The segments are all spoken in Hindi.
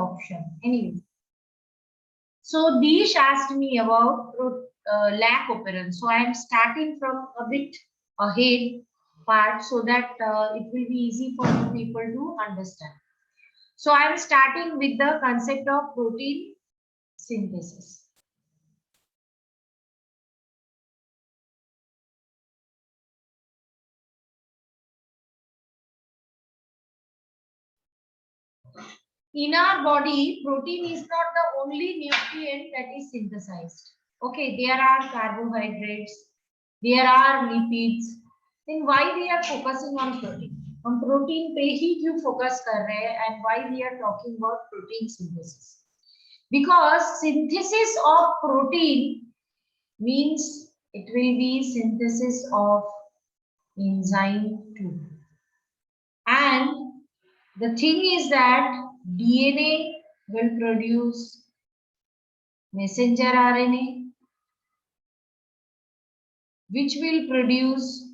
option. Anyway, so Dish asked me about lac operans. So I am starting from a bit ahead part so that it will be easy for you people to understand. So I am starting with the concept of protein synthesis. In our body, protein is not the only nutrient that is synthesized. Okay, there are carbohydrates, there are lipids. Then why we are focusing on protein? On protein पे ही क्यों focus कर रहे हैं and why we are talking about protein synthesis? Because synthesis of protein means it will be synthesis of enzyme too. And the thing is that DNA will produce messenger RNA, which will produce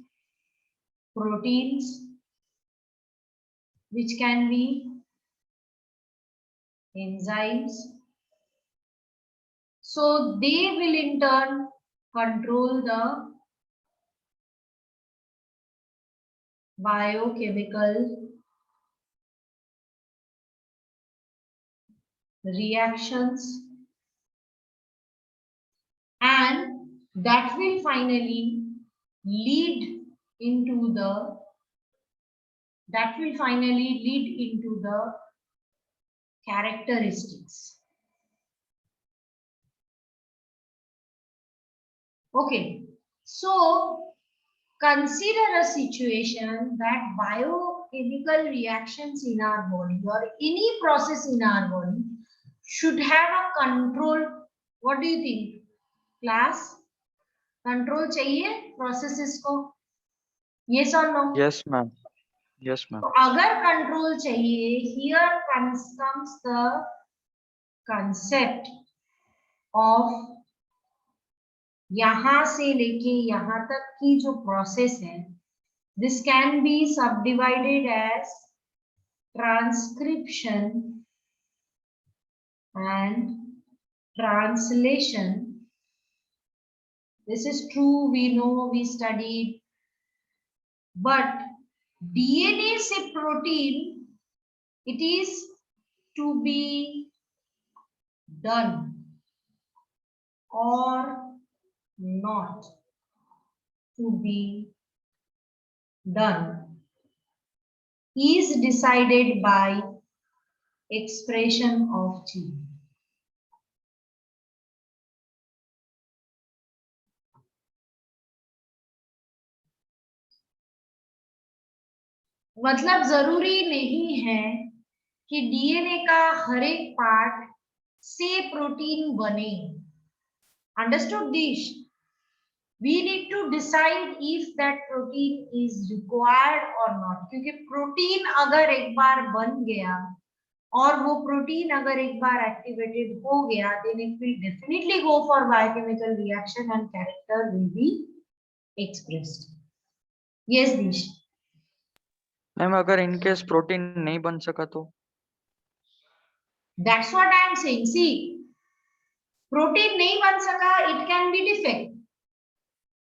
proteins, which can be enzymes. So they will in turn control the biochemical reactions, and that will finally lead into the characteristics. Okay, so consider a situation that biochemical reactions in our body or any process in our body should have a control. What do you think, class? Control चाहिए processes को? Yes or no? Yes, ma'am. Yes, ma'am. तो अगर control चाहिए, here comes the concept of यहाँ से लेके यहाँ तक की जो process है, this can be subdivided as transcription and translation. This is true, we know, we studied, but DNA से protein, it is to be done or not to be done is decided by expression of gene. मतलब जरूरी नहीं है कि डीएनए का हर एक पार्ट से प्रोटीन बने. Understood this? We need to decide if that protein is required or not. क्योंकि प्रोटीन अगर एक बार बन गया और वो प्रोटीन अगर एक बार एक्टिवेटेड हो गया, then it will definitely go for biochemical reaction and character will be expressed. Yes, Dish. Ma'am अगर इन केस प्रोटीन नहीं बन सका तो? That's what I am saying. See, protein नहीं बन सका, it can be defect.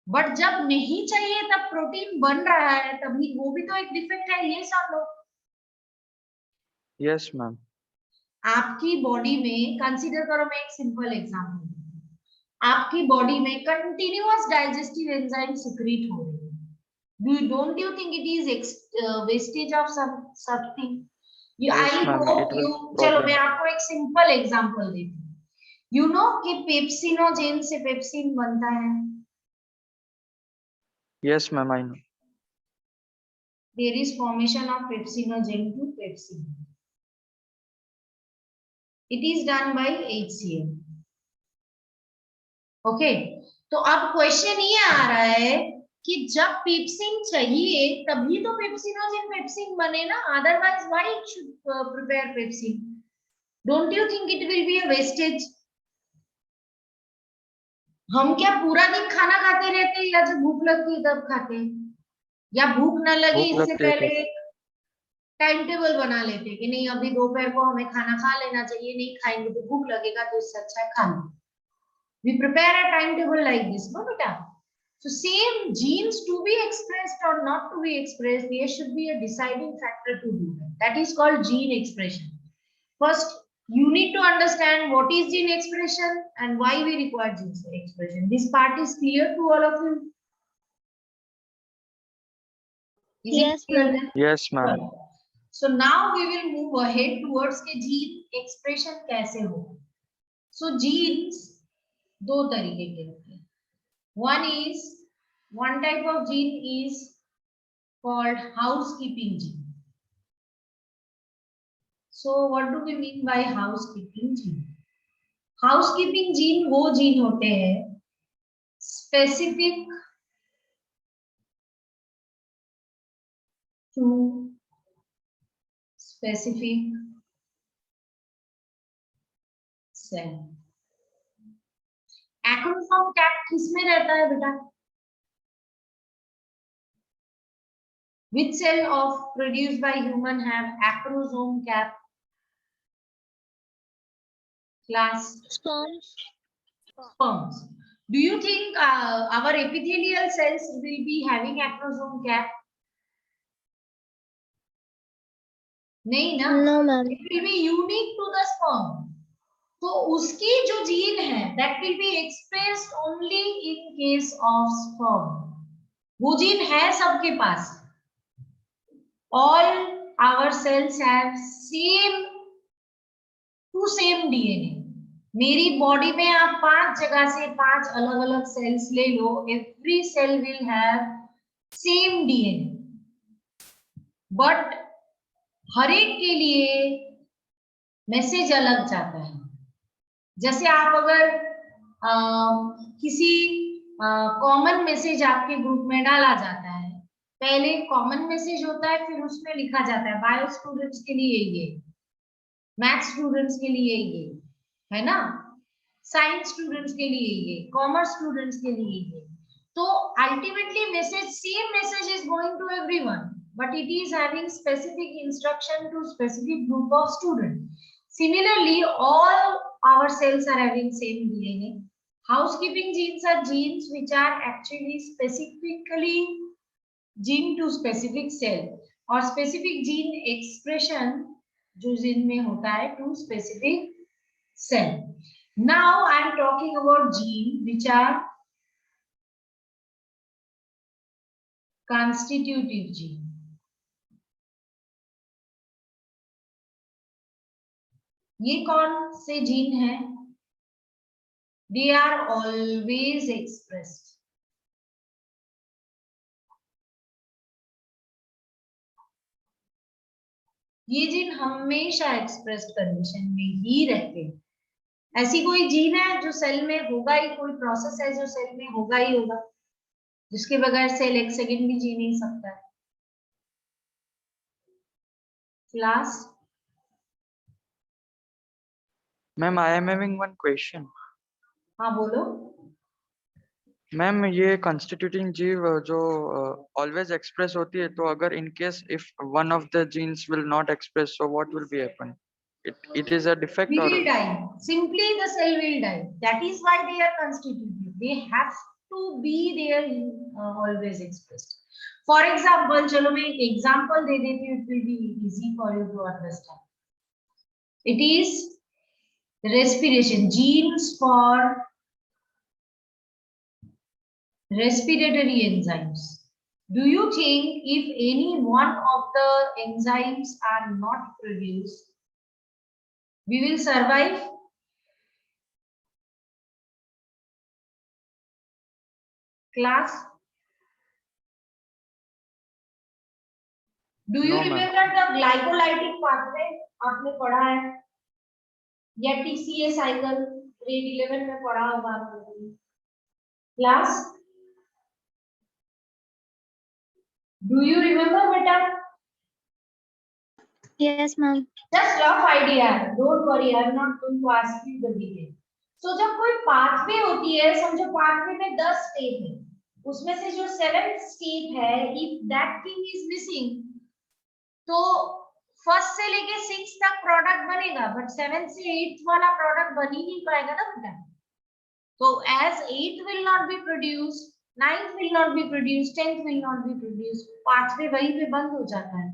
But जब नहीं चाहिए तब प्रोटीन बन रहा है, तभी वो भी तो एक डिफेक्ट है. ये सब लोग. Yes ma'am. आपकी बॉडी में कंसीडर करो, मैं एक सिंपल एग्जांपल, आपकी बॉडी में कंटिन्यूअस डाइजेस्टिव एंजाइम सिक्रीट हो रही है. Don't you think it is wastage of something? I hope you. चलो मैं आपको एक सिंपल एग्जांपल देती हूँ. यू नो कि पेप्सिनोजेन से पेप्सिन बनता है. Yes, ma'am, I know. There is formation of pepsinogen to pepsin. It is done by HCl. Okay. तो अब क्वेश्चन ये आ रहा है कि जब पेप्सिन चाहिए तभी तो पेप्सिनोजेन पेप्सिन बने ना. Otherwise, why it should prepare pepsin? Don't you think it will be a wastage? हम क्या पूरा दिन खाना खाते रहते हैं या जब भूख लगती है तब खाते हैं, या भूख न लगे इससे पहले टाइम टेबल बना लेते कि नहीं अभी दोपहर को हमें खाना खा लेना चाहिए, नहीं खाएंगे तो भूख लगेगा, तो इससे अच्छा है खा लो. We prepare a timetable like this, no beta? So same genes to be expressed or not to be expressed, there should be a deciding factor to do that. That is called gene expression. First, you need to understand what is gene expression and why we require gene expression. This part is clear to all of you? Is Yes, it clear? ma'am. Yes, ma'am. So now we will move ahead towards के gene expression कैसे हो. So genes दो तरीके के होते हैं. One type of gene is called housekeeping gene. So what do we mean by housekeeping gene? Housekeeping gene वो gene होते हैं specific to specific cell. Acrosome cap किसमें रहता है बेटा? Which cell of produced by human have acrosome cap? Class Sperms. sperms. Do you think our epithelial cells will be having acrosome cap? नहीं ना? No, ma'am. It will be unique to the sperm. तो उसकी जो जीन है that will be expressed only in case of sperm. वो जीन है सबके पास. All our cells have same DNA. मेरी बॉडी में आप 5 जगह से 5 अलग अलग सेल्स ले लो, every cell will have same DNA. But हर एक के लिए मैसेज अलग जाता है. जैसे आप अगर किसी कॉमन मैसेज आपके ग्रुप में डाला जाता है, पहले कॉमन मैसेज होता है, फिर उसमें लिखा जाता है बायो स्टूडेंट्स के लिए ये, मैथ स्टूडेंट्स के लिए ये, है ना, साइंस स्टूडेंट्स के लिए ये, कॉमर्स स्टूडेंट्स के लिए ये. तो ultimately message same message is going to everyone, but it is having specific instruction to specific group of students. Similarly, all our cells are having same DNA. Housekeeping genes are genes which are actually specifically gene to specific cell, और specific gene expression जो जीन में होता है to specific cell. Now I am talking about gene which are constitutive gene. ये कौन से जीन है? They are always expressed. ये जीन हमेशा एक्सप्रेस्ड कंडीशन में ही रहते हैं. ऐसी कोई जीन है जो सेल में होगा ही, कोई प्रोसेस है जो सेल में होगा ही होगा, जिसके बगैर सेल एक सेकंड भी जी नहीं सकता है? Class ma'am, I am having one question. हाँ बोलो. मैम, ये कॉन्स्टिट्यूटिंग जीव जो ऑलवेज एक्सप्रेस होती है, तो अगर in case if one of the genes will not express, so what will be happen? It is a defect We or will die. Simply the cell will die. That is why they are constitutive. They have to be there always expressed. For example, चलो मैं एक example दे देती हूँ. It will be easy for you to understand. It is respiration. Genes for respiratory enzymes. Do you think if any one of the enzymes are not produced, we will survive? Class, do you No, ma'am. remember the glycolytic pathway? आपने पढ़ा है या TCA cycle grade 11 में पढ़ा होगा आप लोगों ने. Class, do you remember beta? Yes, ma'am. Just rough idea. Don't worry, I am not going to ask you the detail. So जब कोई pathway होती है, समझो pathway में 10 स्टेप है, उसमें से जो 7th स्टेप है, if that thing is missing, तो फर्स्ट से लेके 6 तक प्रोडक्ट बनेगा, बट 7 से 8 वाला प्रोडक्ट बन ही नहीं पाएगा ना बेटा। तो as 8 will not be produced, 9th will not be produced, 10th will not be produced, पांचवे वहीं पे बंद हो जाता है।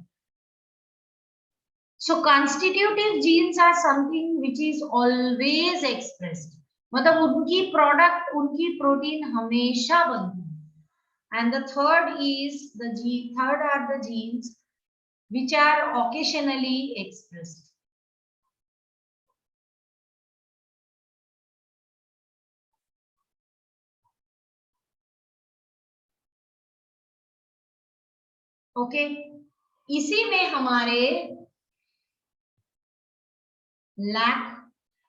So constitutive genes are something which is always expressed, मतलब उनकी प्रोडक्ट, उनकी प्रोटीन हमेशा बनती है। And the third are the genes which are occasionally expressed. Okay, इसी में हमारे लैक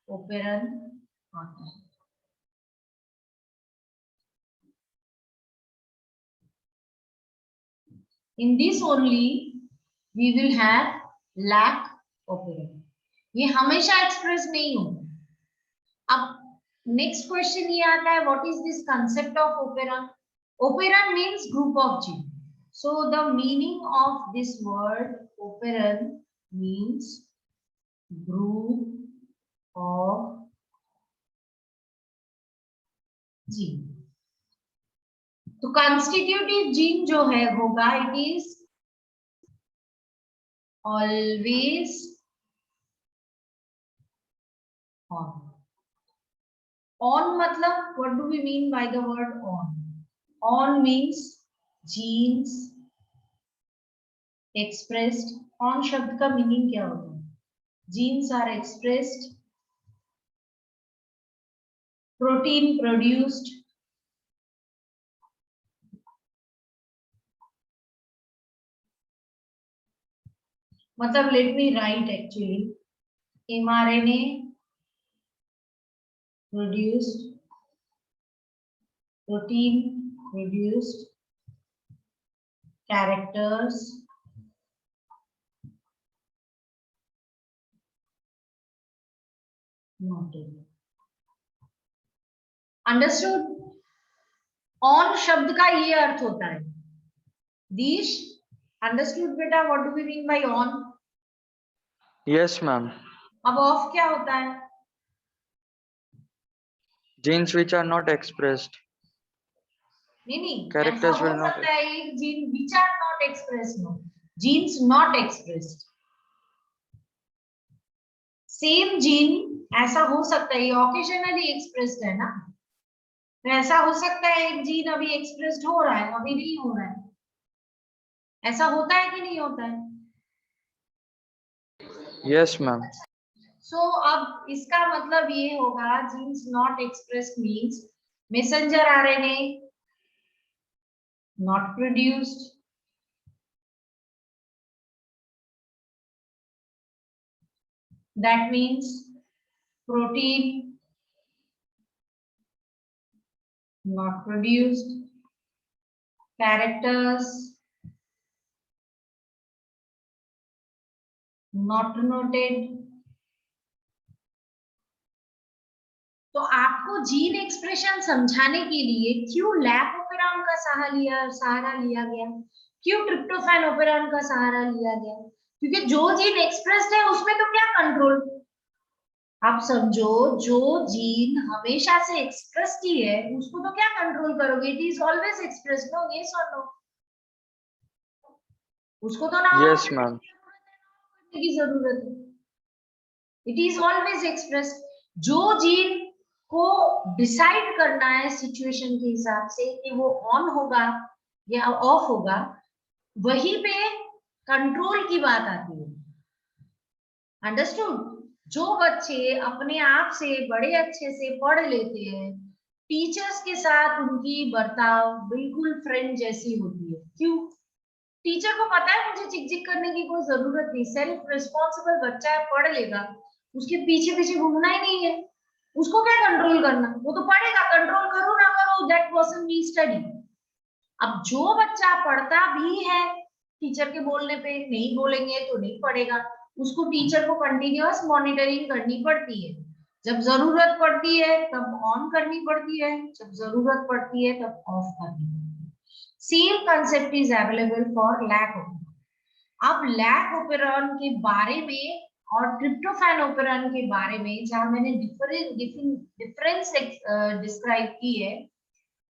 ओपेरन आता है। In this only we will have lac operon. ये हमेशा एक्सप्रेस नहीं होगा। अब नेक्स्ट क्वेश्चन ये आता है, what is this concept of operon? Operon means group of gene. So the meaning of this word operon means group of gene. तो कॉन्स्टिट्यूटिव जीन जो है होगा, it is always on. On मतलब what do we mean by the word on? On means genes expressed. On शब्द का मीनिंग क्या होता है? Genes are expressed, protein produced, मतलब let me write actually, mRNA produced, protein produced, characters noted. Understood? On शब्द का ये अर्थ होता है। दीश, अंडरस्टूड बेटा? What do we mean by on? Yes ma'am. अब ऑफ क्या होता है? Genes which are not expressed. नहीं, Characters ऐसा will हो not. सकता है एक gene which are not expressed, no, genes not expressed। Same gene ऐसा हो सकता है, ये ऑकेजनली एक्सप्रेस्ड है ना, तो ऐसा हो सकता है एक जीन अभी एक्सप्रेस्ड हो रहा है, अभी नहीं हो रहा है। ऐसा होता है कि नहीं होता है? Yes ma'am. सो अब इसका मतलब ये होगा, genes not expressed means messenger RNA not produced, that means protein not produced, characters not noted। तो आपको जीन एक्सप्रेशन समझाने के लिए क्यों लैक ओपेरॉन का सहारा लिया गया, क्यों ट्रिप्टोफैन ओपेरॉन का सहारा लिया गया? क्योंकि जो जीन एक्सप्रेस्ड है उसमें तो क्या कंट्रोल? आप समझो, जो जीन हमेशा से एक्सप्रेस्ड ही है उसको तो क्या कंट्रोल करोगे? It is always expressed, no? Yes और नो? उसको तो ना यस मैम। की जरूरत है, इट इज ऑलवेज एक्सप्रेस्ड। जो जीन को डिसाइड करना है सिचुएशन के हिसाब से कि वो ऑन होगा या ऑफ होगा, वहीं पे कंट्रोल की बात आती है। अंडरस्टूड? जो बच्चे अपने आप से बड़े अच्छे से पढ़ लेते हैं, टीचर्स के साथ उनकी बर्ताव बिल्कुल फ्रेंड जैसी होती है। क्यों? टीचर को पता है मुझे चिक-चिक करने की कोई जरूरत नहीं, सेल्फ रिस्पॉन्सिबल बच्चा है, पढ़ लेगा, उसके पीछे पीछे घूमना ही नहीं है। उसको क्या कंट्रोल करना? वो तो पढ़ेगा, कंट्रोल करो ना करो, दैट पर्सन विल स्टडी। अब जो बच्चा पढ़ता भी है, टीचर के बोलने पे नहीं बोलेंगे तो नहीं पढ़ेगा, उसको टीचर को कंटिन्यूअस मॉनिटरिंग करनी पड़ती है। जब जरूरत पड़ती है तब ऑन करनी पड़ती है, जब जरूरत पड़ती है तब ऑफ करनी पड़ती है। Same concept is available for lac operon. अब लैक ओपेरॉन के बारे में और ट्रिप्टोफैन ओपेरॉन के बारे में जहां मैंने डिफरेंस डिस्क्राइब की है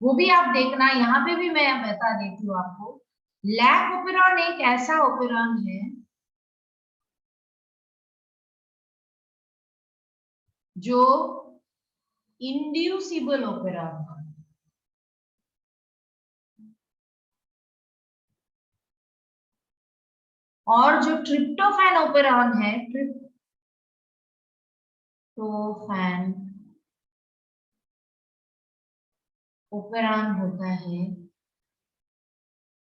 वो भी आप देखना। यहाँ पे भी मैं बता देती हूँ आपको। लैक ओपेरॉन एक ऐसा ओपेरॉन है जो इंड्यूसिबल ओपेरॉन है। और जो ट्रिप्टोफैन ओपेरॉन है, ट्रिप्टोफैन ओपेरॉन होता है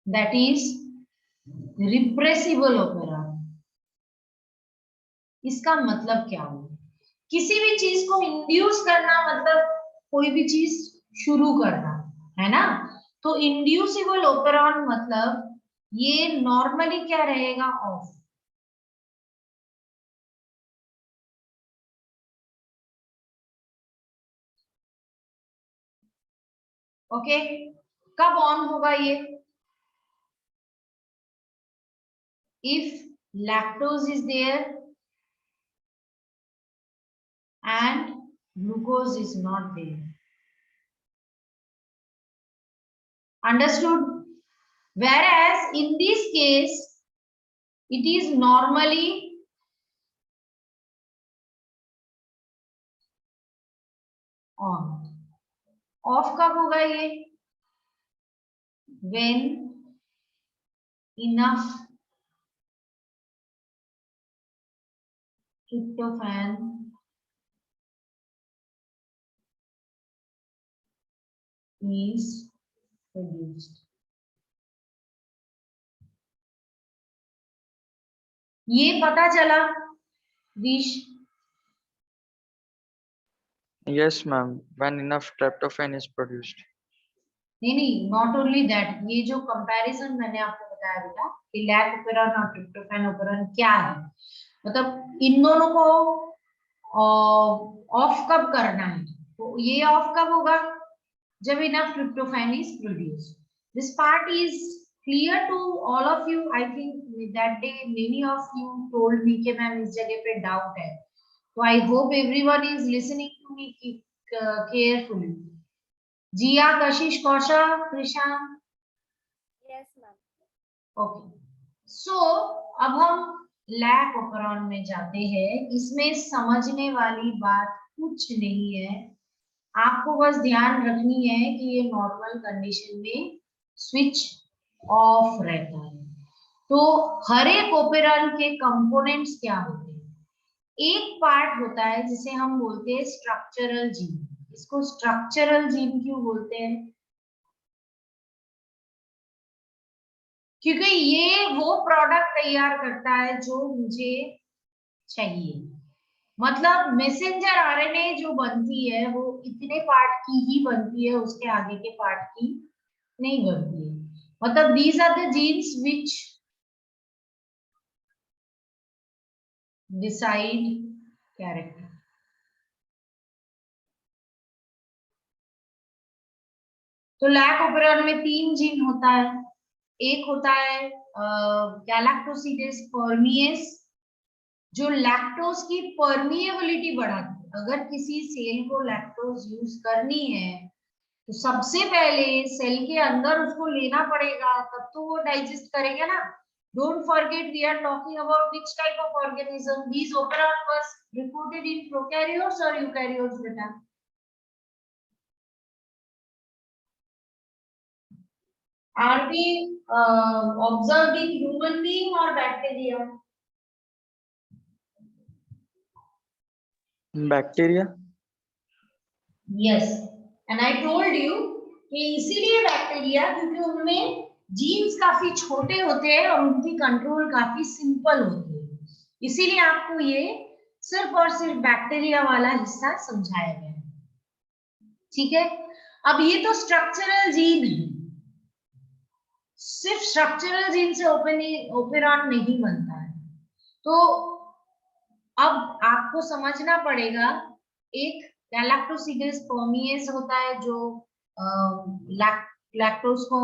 दैट इज रिप्रेसिबल ओपेरॉन। इसका मतलब क्या हुआ? किसी भी चीज को इंड्यूस करना मतलब कोई भी चीज शुरू करना, है ना। तो इंड्यूसिबल ओपेरॉन मतलब ये नॉर्मली क्या रहेगा? ऑफ। ओके, कब ऑन होगा ये? If lactose is there and glucose is not there. Understood? Whereas in this case it is normally on. Off कब होगा ये? When enough tryptophan is produced. ये पता चला wish? Yes ma'am, when enough tryptophan is produced. नहीं, नॉट ओनली दैट। ये जो कंपैरिजन मैंने आपको बताया बेटा कि लैक ओपेरॉन और ट्रिप्टोफैन ओपेरॉन क्या है, मतलब इन दोनों को ऑफ कब करना है। तो ये ऑफ कब होगा? जब enough tryptophan is produced. This part is clear to all of you. I think that day many of you told me कि मैम इस जगह पे डाउट है, तो I hope everyone is listening to me carefully. Jiya, Kashish, कौशा, कृषांक। Yes, ma'am. Okay, सो अब हम लैक ओपेरॉन में जाते हैं। इसमें समझने वाली बात कुछ नहीं है, आपको बस ध्यान रखनी है कि ये नॉर्मल कंडीशन में स्विच ऑफ रहता है। तो हर एक ओपेरॉन के कंपोनेंट्स क्या होते हैं? एक पार्ट होता है जिसे हम बोलते हैं स्ट्रक्चरल जीन। इसको स्ट्रक्चरल जीन क्यों बोलते हैं? क्योंकि ये वो प्रोडक्ट तैयार करता है जो मुझे चाहिए। मतलब मैसेंजर आरएनए जो बनती है वो इतने पार्ट की ही बनती है, उसके आगे के पार्ट की नहीं बनती है। मतलब these are the genes which decide character. तो लैक ओपेरॉन में 3 जीन होता है। एक होता है गैलेक्टोसिडेस परमिएस, जो लैक्टोज की परमिएबिलिटी बढ़ाती है। अगर किसी सेल को लैक्टोज यूज करनी है तो सबसे पहले सेल के अंदर उसको लेना पड़ेगा, तब तो वो डाइजेस्ट करेगा ना। Don't forget we are talking about which type of organism. These operon was reported in prokaryotes or eukaryotes beta? Are we observed in human being or bacteria? Bacteria? Yes, and I told you कि इसीलिए बैक्टीरिया, क्योंकि उनमें जीन्स काफी छोटे होते हैं और उनकी कंट्रोल काफी सिंपल होती है, इसीलिए आपको ये सिर्फ और सिर्फ बैक्टीरिया वाला हिस्सा समझाया गया है। ठीक है, अब ये तो स्ट्रक्चरल जीन है, सिर्फ स्ट्रक्चरल जीन से ओपेरॉन नहीं बनता है। तो अब आपको समझना पड़ेगा, एक गैलेक्टोसिडेस परमिएस होता है जो लैक्टोज को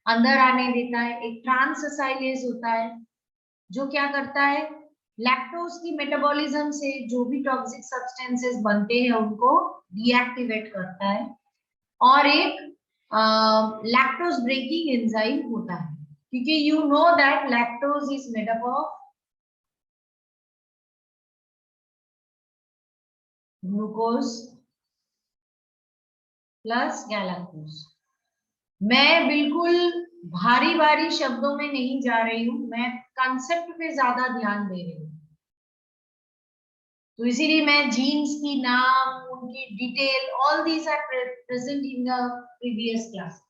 अंदर आने देता है। एक ट्रांसएसाइलेज होता है जो क्या करता है, लैक्टोज की मेटाबॉलिज्म से जो भी टॉक्सिक सब्सटेंसेस बनते हैं उनको डीएक्टिवेट करता है, और एक लैक्टोज ब्रेकिंग एंजाइम होता है, क्योंकि you know that lactose is made up of glucose plus galactose. मैं बिल्कुल भारी भारी शब्दों में नहीं जा रही हूं, मैं कंसेप्ट पे ज्यादा ध्यान दे रही हूँ। तो इसीलिए मैं जीन्स की नाम, उनकी detail, all these are present in the previous class,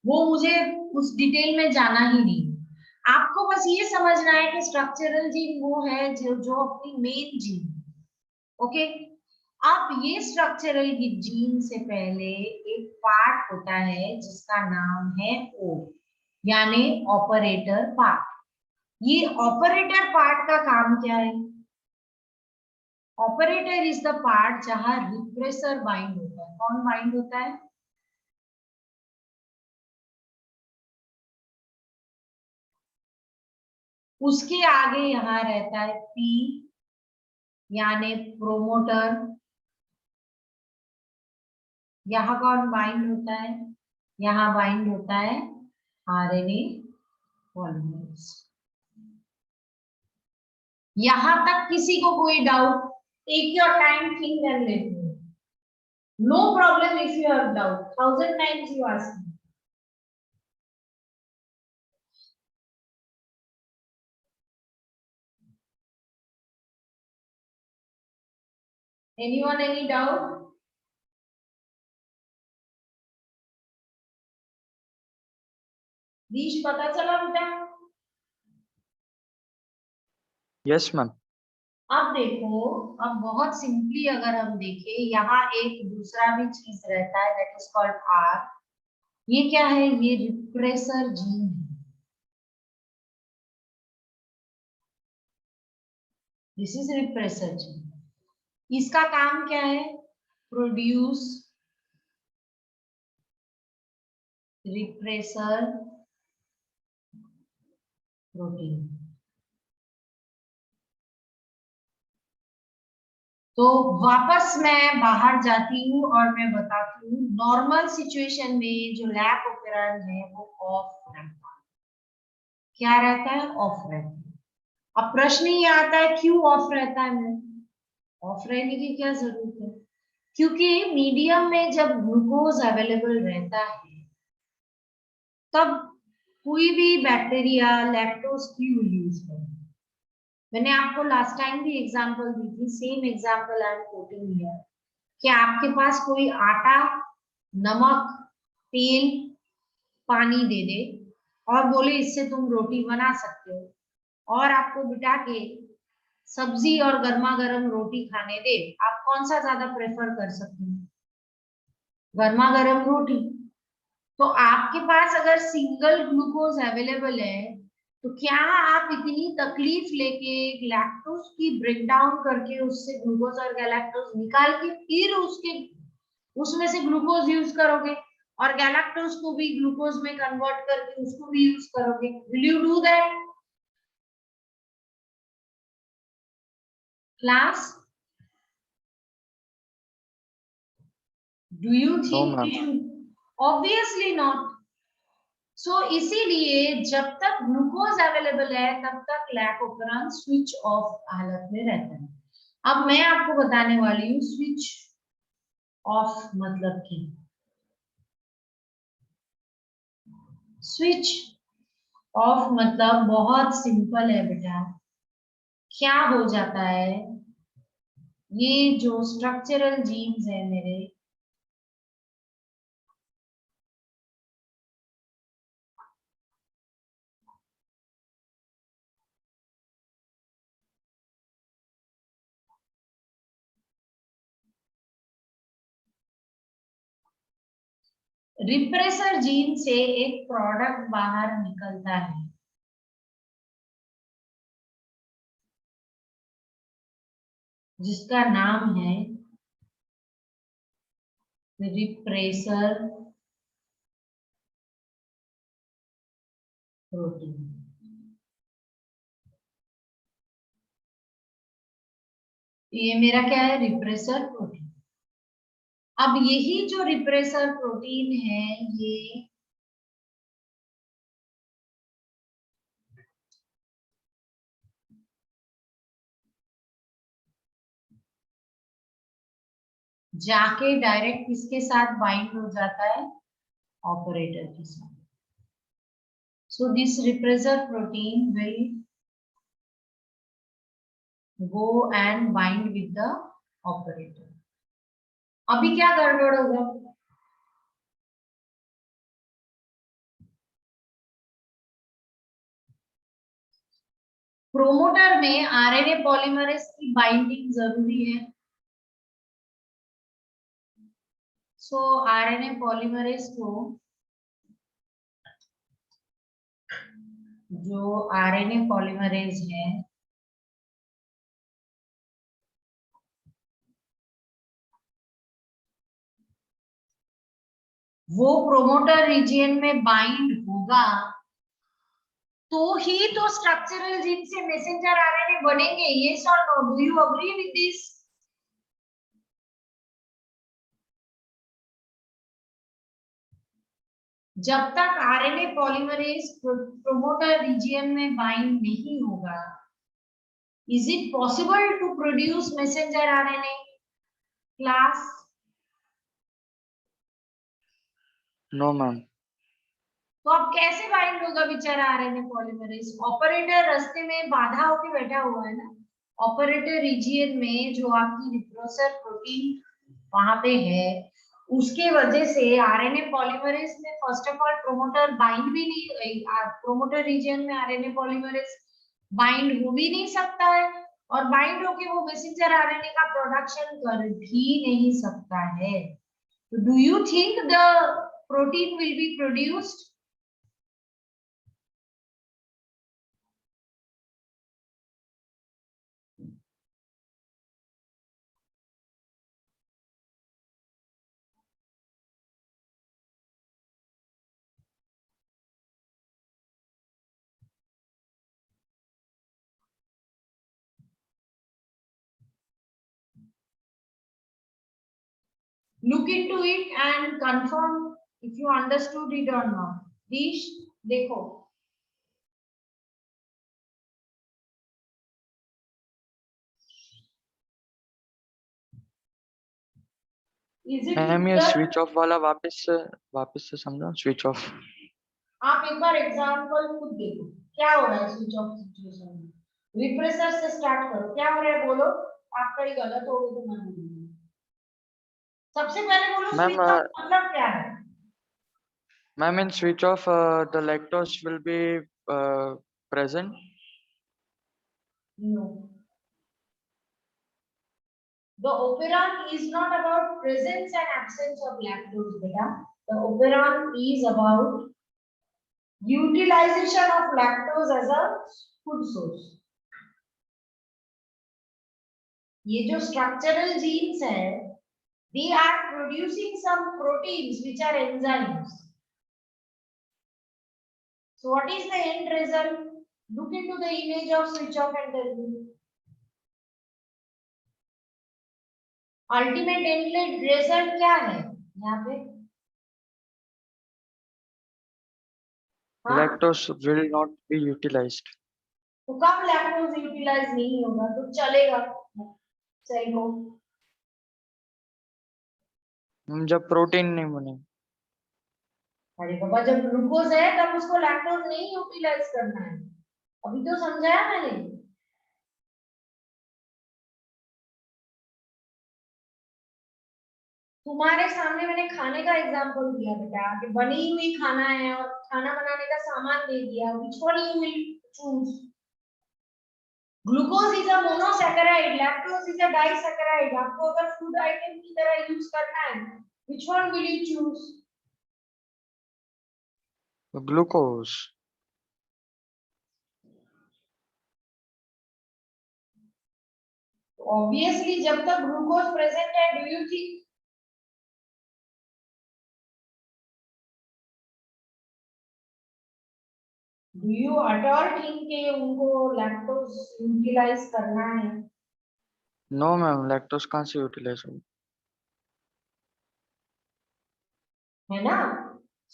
वो मुझे उस डिटेल में जाना ही नहीं। आपको बस ये समझना है कि स्ट्रक्चरल जीन वो है जो अपनी मेन जीन, ओके। अब ये स्ट्रक्चरल जीन से पहले एक पार्ट होता है जिसका नाम है ओ, यानी ऑपरेटर पार्ट। ये ऑपरेटर पार्ट का काम क्या है? ऑपरेटर इज द पार्ट जहां रिप्रेसर बाइंड होता है। कौन बाइंड होता है? उसके आगे यहां रहता है पी, यानी प्रोमोटर। यहाँ कौन बाइंड होता है? यहाँ बाइंड होता है आरएनए पॉलीमरेज। यहां तक किसी को कोई doubt? Take your time, think and let me know. No problem if you have doubt. 1000 times you ask me. Anyone any doubt? दीश पता चला बेटा? Yes ma'am. अब देखो, अब बहुत सिंपली अगर हम देखें, यहाँ एक दूसरा भी चीज रहता है, दैट इज कॉल्ड आर। ये क्या है? ये रिप्रेसर जीन है। This is repressor gene. इसका काम क्या है? Produce repressor protein. तो वापस मैं बाहर जाती हूँ और मैं बताती हूँ, नॉर्मल सिचुएशन में जो लैप ऑपरेंड है वो ऑफ रहता है। क्या रहता है? ऑफ रहता है। अब प्रश्न ये आता है क्यों ऑफ रहता है? मैं ऑफ रहने की क्या जरूरत है? क्योंकि मीडियम में जब ग्लूकोज अवेलेबल रहता है तब कोई भी बैक्टीरिया लैक्टोज क्यों यूज करे? मैंने आपको लास्ट टाइम भी एग्जांपल दी थी, same example I am quoting here, कि आपके पास कोई आटा, नमक, तेल, पानी दे दे और बोले इससे तुम रोटी बना सकते हो, और आपको बिठा के सब्जी और गर्मा गर्म रोटी खाने दे, आप कौन सा ज्यादा प्रेफर कर सकते हैं? गर्मा गर्म रोटी। तो आपके पास अगर सिंगल ग्लूकोज अवेलेबल है तो क्या आप इतनी तकलीफ लेके लैक्टोज की ब्रेक डाउन करके उससे ग्लूकोज और गैलेक्टोज निकाल के फिर उसके उसमें से ग्लूकोज यूज करोगे और गैलेक्टोज को भी ग्लूकोज में कन्वर्ट करके उसको भी यूज करोगे? Will you do that class? Do you know think ma'am. We should? Obviously not. So इसीलिए जब तक ग्लूकोज अवेलेबल है तब तक लैक ऑपरेंड स्विच ऑफ हालत में रहता है। अब मैं आपको बताने वाली हूँ स्विच ऑफ मतलब की। स्विच ऑफ मतलब बहुत सिंपल है बेटा। क्या हो जाता है, ये जो स्ट्रक्चरल जीन्स है मेरे, रिप्रेसर जीन से एक प्रोडक्ट बाहर निकलता है जिसका नाम है रिप्रेसर प्रोटीन। ये मेरा क्या है, रिप्रेसर प्रोटीन। अब यही जो रिप्रेसर प्रोटीन है ये जाके डायरेक्ट किसके साथ बाइंड हो जाता है, ऑपरेटर के साथ। So this repressor protein will go and bind with the operator। अभी क्या गड़बड़ होगा, प्रोमोटर में आरएनए पॉलीमरेज की बाइंडिंग जरूरी है। सो आरएनए पॉलीमरेज को, जो आरएनए पॉलीमरेज है वो प्रोमोटर रीजियन में बाइंड होगा तो ही तो स्ट्रक्चरल जीन से मैसेंजर आरएनए बनेंगे। यस और no, do you agree with this? जब तक आरएनए पॉलीमरेज प्रोमोटर रीजियन में बाइंड नहीं होगा, is it possible to produce messenger RNA class? No ma'am. तो अब कैसे बाइंड होगा बेचारा आरएनए पॉलीमरेज? ऑपरेटर रास्ते में बाधा होके बैठा हुआ है ना। ऑपरेटर रीजियन में जो आपकी रिप्रेसर प्रोटीन वहां पे है, उसके वजह से आरएनए पॉलीमरेज में first of all promoter bind भी नहीं, प्रोमोटर रीजियन में आरएनए पॉलीमरेज बाइंड हो भी नहीं सकता है, और बाइंड होके वो मैसेंजर आरएनए का प्रोडक्शन कर भी नहीं सकता है। तो do you think the protein will be produced? Look into it and confirm if you understood it or not. Dish, देखो, is it मैम ये clear? स्विच ऑफ वाला वापस से समझो, स्विच ऑफ। आप एक बार एग्जांपल खुद देखो क्या हो रहा है स्विच ऑफ सिचुएशन में। रिप्रेसर से स्टार्ट करो, क्या हो रहा है बोलो, आपका ही गलत हो गया तो मैं बोलूंगी। सबसे पहले बोलो मैम स्विच ऑफ मतलब क्या है? Ma'am in switch off the lactose will be present. No. The operon is not about presence and absence of lactose, beta. The operon is about utilization of lactose as a food source। ये जो structural genes है, they are producing some proteins which are enzymes। So what is the end result? Look into the image of switch off and tell me। Ultimate end result क्या है यहाँ पे? हाँ? Lactose will not be utilised. तो कब लैक्टोज यूटिलाइज नहीं होगा तो चलेगा सेल को? जब प्रोटीन नहीं बने। अरे बाबा, जब ग्लूकोज है तब उसको लैक्टोज नहीं यूटिलाइज करना है। अभी तो समझाया मैंने। तुम्हारे सामने मैंने खाने का एग्जांपल दिया बेटा कि बनी हुई खाना है और खाना बनाने का सामान दे दिया, which one you will choose? Glucose is a monosaccharide, lactose is a disaccharide. आपको अगर फूड आइटम की तरह यूज करना है, which one will you choose? Glucose. Obviously जब तक ग्लूकोज प्रेजेंट है, do you think, do you at all think कि उनको लैक्टोज यूटिलाइज करना है? नो मैम, लैक्टोज कहाँ से यूटिलाइज होगा? है ना?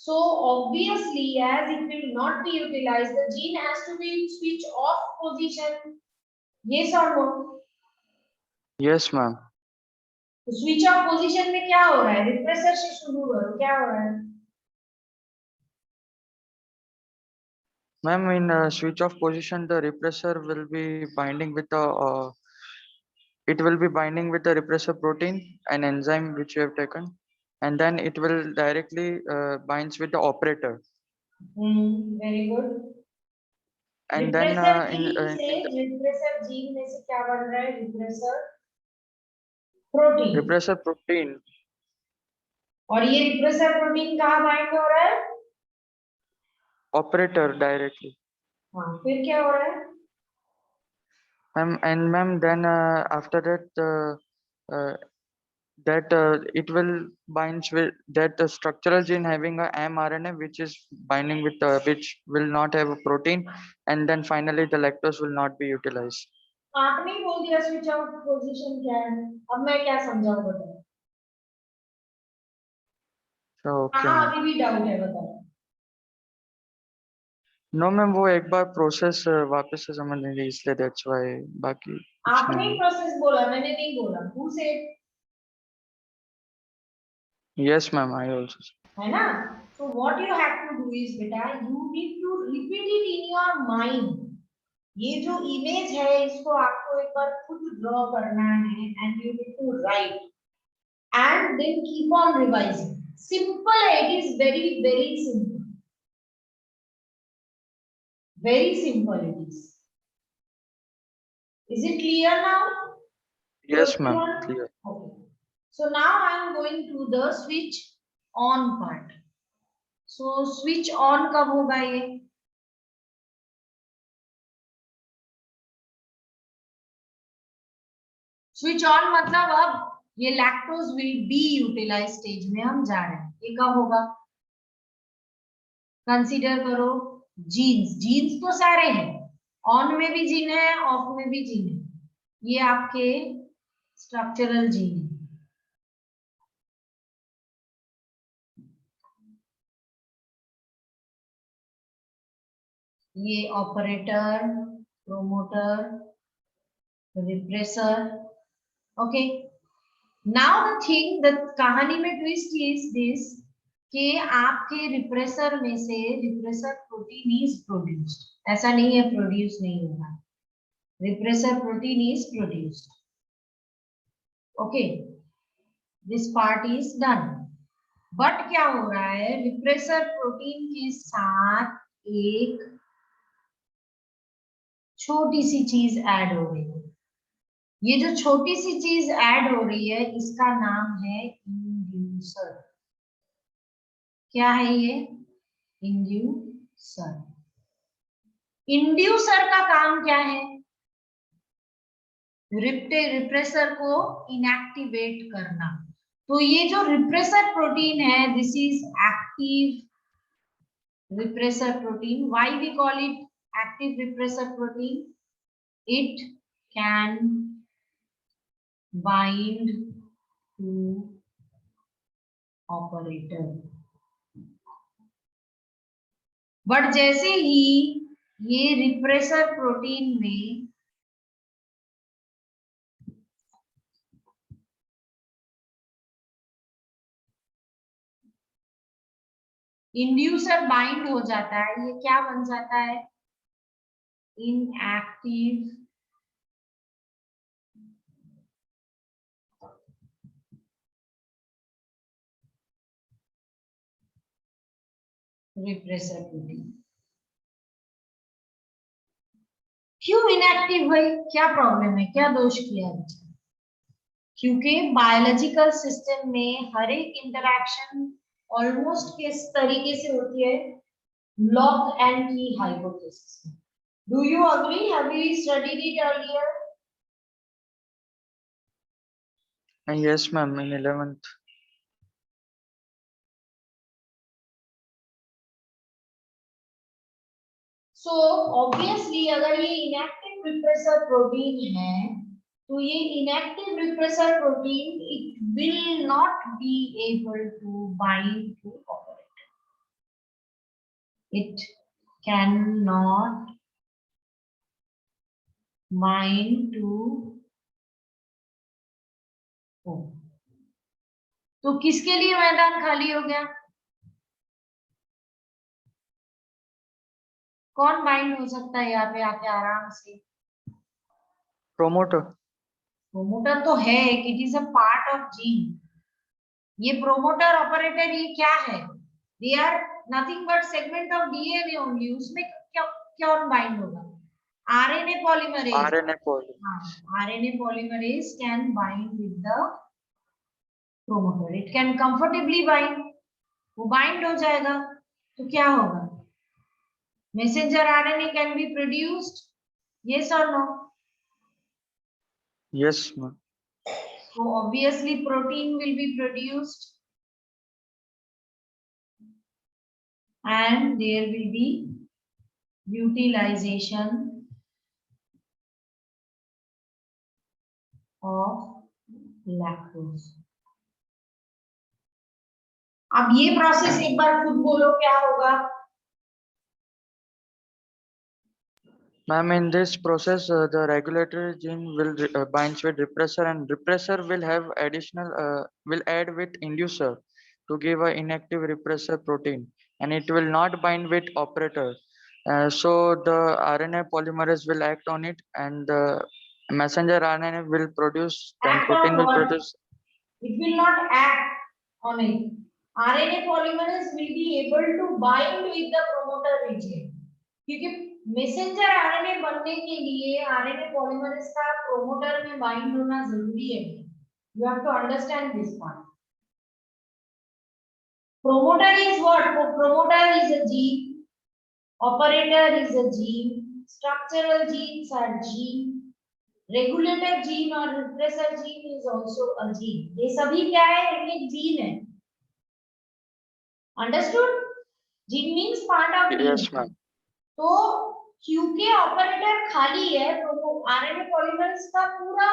So obviously, as it will not be utilized, the gene has to be in switch off position. Yes or no? Yes ma'am. तो स्विच ऑफ पोजीशन में क्या हो रहा है? रिप्रेसर से शुरू हो रहा है, क्या हो रहा है? Ma'am, in switch off position, the repressor will be binding with the it will be binding with the repressor protein, an enzyme which you have taken, and then it will directly binds with the operator. Very good. And then repressor in gene से in the रिप्रेसर जीन में से क्या बन रहा है? Repressor protein. repressor protein, और ये रिप्रेसर प्रोटीन कहाँ बाइंड हो रहा है? operator directly. हाँ, फिर क्या हो रहा है? Ma'am, then after that it will binds with that structural gene having a mRNA which is binding with which will not have a protein, and then finally the lactose will not be utilized. आपने ही बोल दिया स्विच आउट पोजीशन क्या है, अब मैं क्या समझाऊं बताओ? So okay हाँ, ma'am. अभी भी डाउट है, बताओ। No मैम, वो एक बार प्रोसेस वापस से समझ नहीं रही इसलिए दैट्स व्हाई, बाकी कुछ आपने नहीं. प्रोसेस बोला, मैंने नहीं बोला। Who said? Yes ma'am, I also. है ना? So what you have to do is बेटा, you need to repeat it in your mind. ये जो इमेज है इसको आपको एक बार खुद ड्रॉ करना है, and you need to write and then keep on revising. Simple है, it is very very simple, very simple it is. Is it clear now? Yes ma'am, Everyone? clear. Okay. So now I am going to the switch on part. So switch on कब होगा ये? स्विच ऑन मतलब अब ये lactose will be utilise stage में हम जा रहे हैं। ये कब होगा? कंसीडर करो जीन्स, जीन्स तो सारे हैं, ऑन में भी जीन है, ऑफ में भी जीन है, ये आपके स्ट्रक्चरल जीन है। ये operator, promoter, repressor. Okay, now the thing, the कहानी में ट्विस्ट इज दिस कि आपके रिप्रेसर में से रिप्रेसर प्रोटीन इज प्रोड्यूस्ड। ऐसा नहीं है प्रोड्यूस नहीं होगा, repressor protein is produced. Okay, this part is done. But क्या हो रहा है? रिप्रेसर प्रोटीन के साथ एक छोटी सी चीज ऐड हो रही है। ये जो छोटी सी चीज ऐड हो रही है इसका नाम है इंड्यूसर। क्या है ये? इंड्यूसर। इंड्यूसर का काम क्या है? रिप्रेसर को इनएक्टिवेट करना। तो ये जो रिप्रेसर प्रोटीन है, this is active repressor protein. Why we call it active repressor protein? It can bind to operator. But जैसे ही ये रिप्रेसर प्रोटीन में इंड्यूसर बाइंड हो जाता है, ये क्या बन जाता है? Inactive repressor protein. क्यों इनएक्टिव भाई? क्या प्रॉब्लम है, क्या दोष किया है? क्योंकि बायोलॉजिकल सिस्टम में हर एक इंटरैक्शन ऑलमोस्ट किस तरीके से होती है? लॉक एंड की hypothesis. Do you agree? Have you studied it earlier? Yes ma'am, in 11th. So obviously अगर ये इनएक्टिव रिप्रेसर प्रोटीन है तो ये inactive repressor protein, it will not be able to bind to operator. It cannot bind to तो किसके लिए मैदान खाली हो गया? कौन बाइंड हो सकता है यहाँ पे आके आराम से? प्रोमोटर। प्रोमोटर तो है, it is a part of gene. ये प्रोमोटर ऑपरेटर ये क्या है? They are nothing but segment of DNA only. उसमें क्या कौन बाइंड होगा? RNA polymerase. RNA polymerase. हाँ, RNA polymerase can bind with the promoter. It can comfortably bind, वो बाइंड हो जाएगा तो क्या होगा? Messenger RNA can be produced, yes और no? Yes, ma'am. So obviously protein will be produced and there will be utilization of lactose. अब ये प्रोसेस एक बार खुद बोलो क्या होगा? Ma'am, in this process, the regulatory gene will binds with repressor, and repressor will have additional will add with inducer to give a inactive repressor protein, and it will not bind with operator. So the RNA polymerase will act on it, and the messenger RNA will produce, then Act protein on will what? produce. It will not act on it. RNA polymerase will be able to bind with the promoter region. क्योंकि मैसेंजर आरएनए बनने के लिए आरएनए पॉलीमरेज का प्रोमोटर में बाइंड होना जरूरी है। You have to understand this part. Promoter is what? Promoter is a gene, operator is a gene, structural genes are gene, regulator gene or repressor gene is also a gene. ये सभी क्या है? एक जीन है। Understood? Gene means part of Yes, gene. ma'am. तो क्योंकि ऑपरेटर खाली है, तो आरएनए पॉलीमरेज का पूरा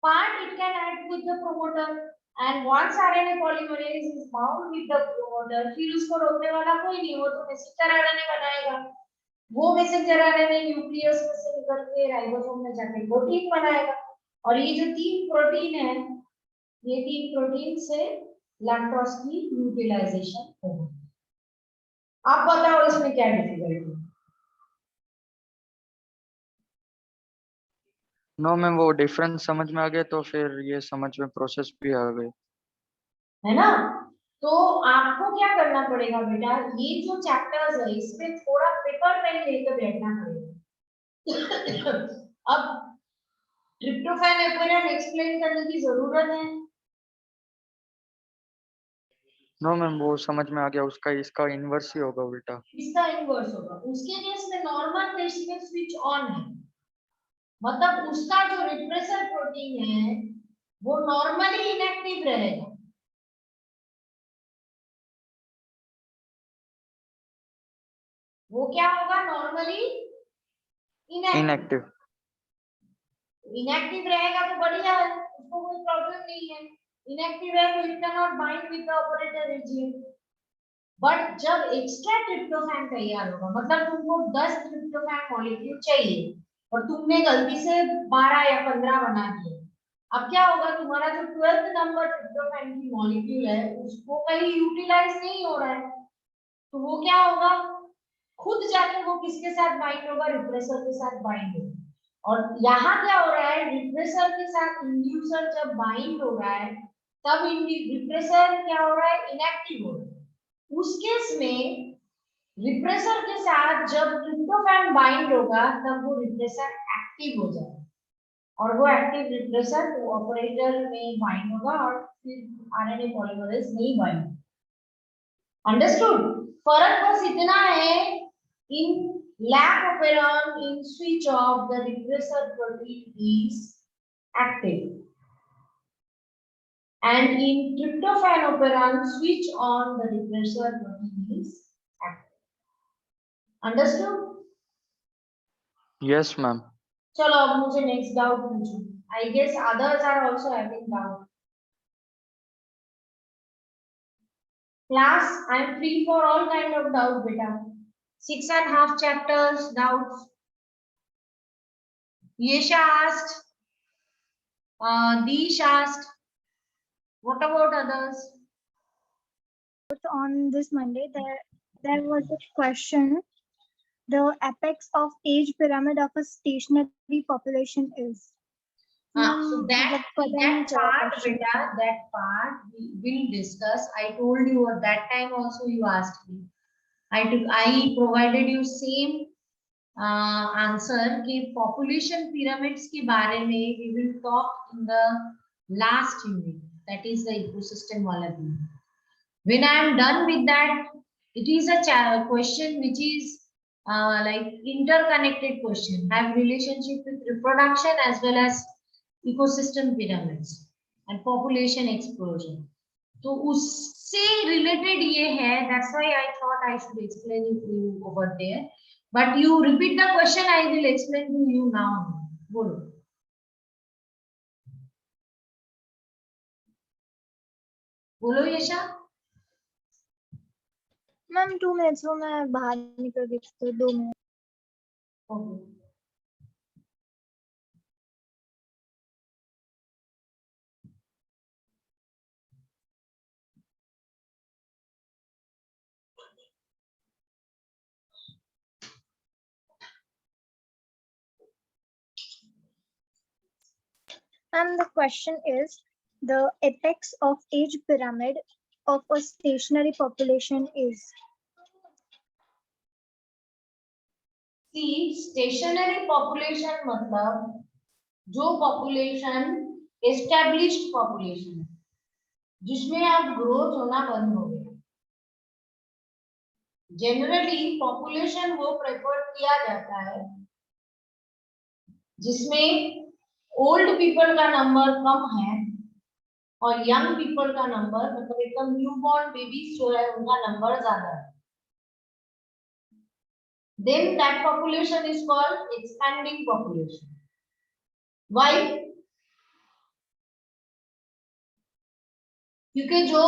part it can add with the promoter, and once RNA polymerase is bound with the promoter, फिर उसको रोकने वाला कोई नहीं, वो तो मैसेंजर आरएनए बनाएगा। वो मैसेंजर आरएनए न्यूक्लियस में से निकल के राइबोसोम में जाके प्रोटीन बनाएगा, और ये जो तीन प्रोटीन है, ये तीन प्रोटीन से लैक्टोज की यूटिलाइजेशन होगी। आप बताओ इसमें क्या डिफिकल्टी? नो मैम, वो डिफरेंस समझ में आ गया, तो फिर ये समझ में प्रोसेस भी आ गई, है ना? तो आपको क्या करना पड़ेगा बेटा, ये जो चैप्टर्स है इसमें थोड़ा पेपर पेन लेकर बैठना पड़ेगा। अब ट्रिप्टोफैन एपोनिन एक्सप्लेन करने की जरूरत है? नो मैम, वो समझ में आ गया, उसका इसका इनवर्स ही होगा, उल्टा। इसका इनवर्स होगा। उसके केस में नॉर्मल केस में स्विच ऑन है, मतलब उसका जो रिप्रेसर प्रोटीन है वो नॉर्मली इनएक्टिव रहेगा। वो क्या होगा? Normally inactive. इनएक्टिव रहेगा तो बढ़िया है, उसको कोई प्रॉब्लम नहीं है। इनएक्टिव है तो it can not bind with the operator region. But जब एक्स्ट्रा ट्रिप्टोफैन तैयार होगा, मतलब तुमको 10 ट्रिप्टोफैन मॉलिक्यूल चाहिए और तुमने गलती से 12 या 15 बना दिए, अब क्या होगा? तुम्हारा जो 12th नंबर ट्रिप्टोफैन की मॉलिक्यूल है उसको कहीं यूटिलाइज नहीं हो रहा है, तो वो क्या होगा? खुद जाके वो किसके साथ बाइंड होगा? रिप्रेसर के साथ बाइंड होगा। और यहाँ क्या हो रहा है? रिप्रेसर के साथ इंड्यूसर जब बाइंड हो रहा है तब रिप्रेसर क्या हो रहा है? इनएक्टिव हो रहा है। उस केस में रिप्रेसर के साथ जब ट्रिप्टोफैन बाइंड होगा तब वो रिप्रेसर एक्टिव हो जाएगा, और वो एक्टिव रिप्रेसर तो ऑपरेटर में बाइंड होगा और फिर आरएनए पॉलीमरेज नहीं बाइंड। अंडरस्टूड? फर्क बस इतना है, इन lack operon in switch off the repressor protein is active, and in tryptophan operon switch on the repressor protein is active. Understood? Yes ma'am. चलो अब मुझे नेक्स्ट डाउट पूछो। I guess others are also having doubt. Class, I am free for all kind of doubt, beta. 6.5 chapters, doubts. Yesha asked, Deesh asked. What about others? On this Monday, there was a question. The apex of age pyramid of a stationary population is. So that part, beta, that part we will discuss. I told you at that time also you asked me. I provided you same answer कि population pyramids के बारे में we will talk in the last unit. That is the ecosystem वाला thing. When I am done with that, it is a question which is like interconnected question, have relationship with reproduction as well as ecosystem pyramids and population explosion. तो उससे related ये है, that's why I thought I should explain it to you over there. But you repeat the question, I will explain to you now. बोलो. बोलो यशा. मैम 2 मिनट्स वो मैं बाहर निकल गई थी तो 2 minute. Okay. And the question is, the apex of age pyramid of a stationary population is. See, stationary population मतलब जो population established population है, जिसमें अब growth होना बंद हो गया. Generally population वो prefer किया जाता है जिसमें old people का number कम है और young people का number मतलब एकदम newborn babies जो है उनका number ज्यादा है. Then that population is called expanding population. Why? क्योंकि जो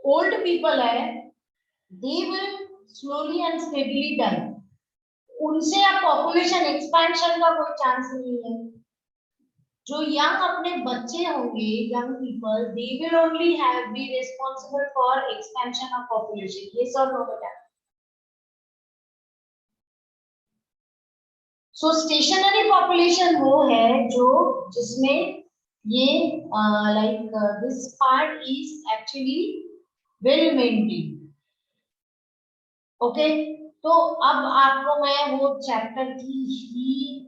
old people है, they will slowly and steadily die. उनसे अब population expansion का कोई chance नहीं है. जो young अपने बच्चे होंगे, young people, they will only be responsible for expansion of population. Yes or no बेटा? So stationary population वो है जो जिसमें ये this part is actually well maintained. Okay, तो अब आपको मैं वो चैप्टर की ही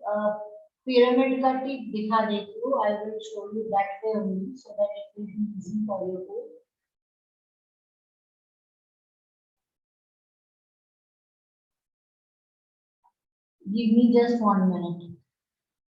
pyramid का टिप दिखा देती हूँ. I will show you that way only so that it will be easy for you to. Give me just 1 minute.